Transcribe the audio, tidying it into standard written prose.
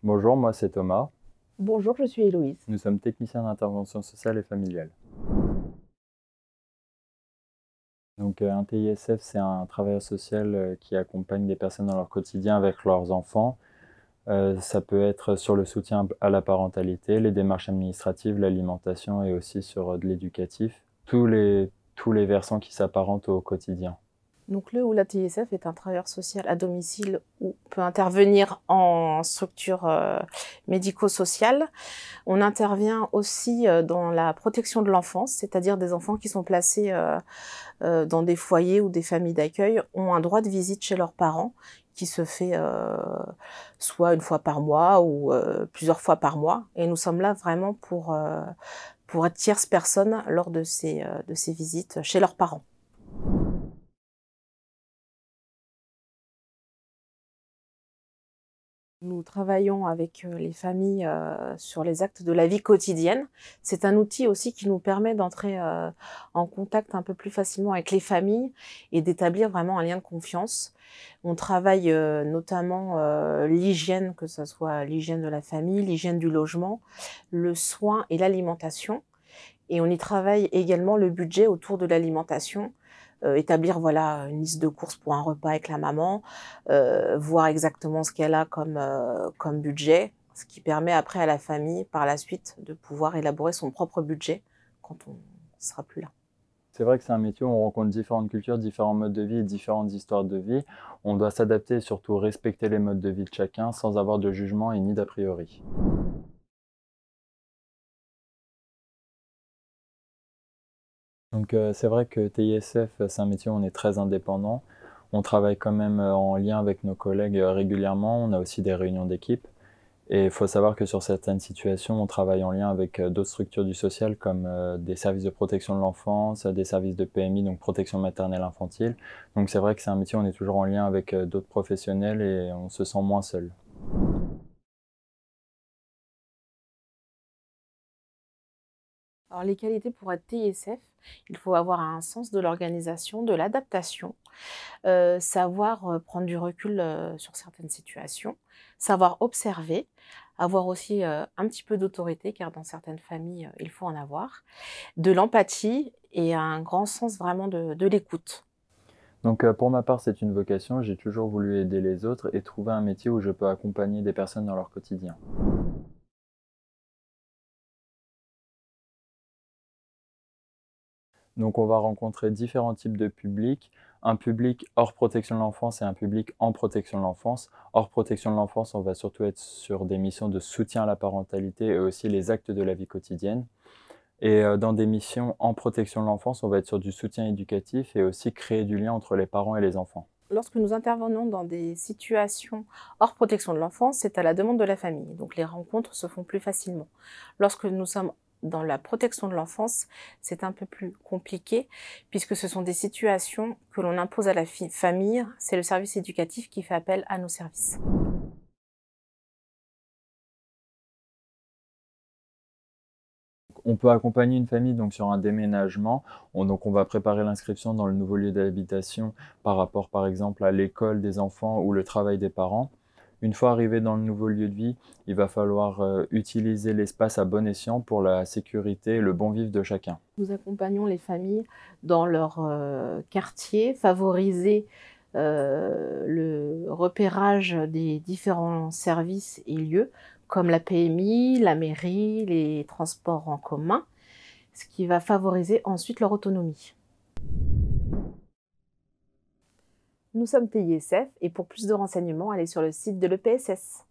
Bonjour, moi c'est Thomas. Bonjour, je suis Héloïse. Nous sommes techniciens d'intervention sociale et familiale. Donc un TISF, c'est un travailleur social qui accompagne des personnes dans leur quotidien avec leurs enfants. Ça peut être sur le soutien à la parentalité, les démarches administratives, l'alimentation et aussi sur de l'éducatif. Tous les versants qui s'apparentent au quotidien. Donc le ou la TISF est un travailleur social à domicile ou peut intervenir en structure médico-sociale. On intervient aussi dans la protection de l'enfance, c'est-à-dire des enfants qui sont placés dans des foyers ou des familles d'accueil ont un droit de visite chez leurs parents qui se fait soit une fois par mois ou plusieurs fois par mois. Et nous sommes là vraiment pour être tierce personne lors de ces visites chez leurs parents. Nous travaillons avec les familles sur les actes de la vie quotidienne. C'est un outil aussi qui nous permet d'entrer en contact un peu plus facilement avec les familles et d'établir vraiment un lien de confiance. On travaille notamment l'hygiène, que ce soit l'hygiène de la famille, l'hygiène du logement, le soin et l'alimentation. Et on y travaille également le budget autour de l'alimentation. Établir voilà une liste de courses pour un repas avec la maman, voir exactement ce qu'elle a comme budget, ce qui permet après à la famille par la suite de pouvoir élaborer son propre budget quand on sera plus là. C'est vrai que c'est un métier où on rencontre différentes cultures, différents modes de vie et différentes histoires de vie. On doit s'adapter et surtout respecter les modes de vie de chacun sans avoir de jugement et ni d'a priori. Donc c'est vrai que TISF, c'est un métier où on est très indépendant. On travaille quand même en lien avec nos collègues régulièrement. On a aussi des réunions d'équipe. Et il faut savoir que sur certaines situations, on travaille en lien avec d'autres structures du social comme des services de protection de l'enfance, des services de PMI, donc protection maternelle infantile. Donc c'est vrai que c'est un métier où on est toujours en lien avec d'autres professionnels et on se sent moins seul. Alors les qualités pour être TISF, il faut avoir un sens de l'organisation, de l'adaptation, savoir prendre du recul sur certaines situations, savoir observer, avoir aussi un petit peu d'autorité, car dans certaines familles, il faut en avoir, de l'empathie et un grand sens vraiment de l'écoute. Donc pour ma part, c'est une vocation. J'ai toujours voulu aider les autres et trouver un métier où je peux accompagner des personnes dans leur quotidien. Donc on va rencontrer différents types de publics. Un public hors protection de l'enfance et un public en protection de l'enfance. Hors protection de l'enfance, on va surtout être sur des missions de soutien à la parentalité et aussi les actes de la vie quotidienne. Et dans des missions en protection de l'enfance, on va être sur du soutien éducatif et aussi créer du lien entre les parents et les enfants. Lorsque nous intervenons dans des situations hors protection de l'enfance, c'est à la demande de la famille. Donc les rencontres se font plus facilement. Lorsque nous sommes dans la protection de l'enfance, c'est un peu plus compliqué puisque ce sont des situations que l'on impose à la famille. C'est le service éducatif qui fait appel à nos services. On peut accompagner une famille donc sur un déménagement. Donc on va préparer l'inscription dans le nouveau lieu d'habitation par rapport par exemple à l'école des enfants ou le travail des parents. Une fois arrivé dans le nouveau lieu de vie, il va falloir utiliser l'espace à bon escient pour la sécurité et le bon vivre de chacun. Nous accompagnons les familles dans leur quartier, favoriser le repérage des différents services et lieux, comme la PMI, la mairie, les transports en commun, ce qui va favoriser ensuite leur autonomie. Nous sommes TISF et pour plus de renseignements, allez sur le site de l'EPSS.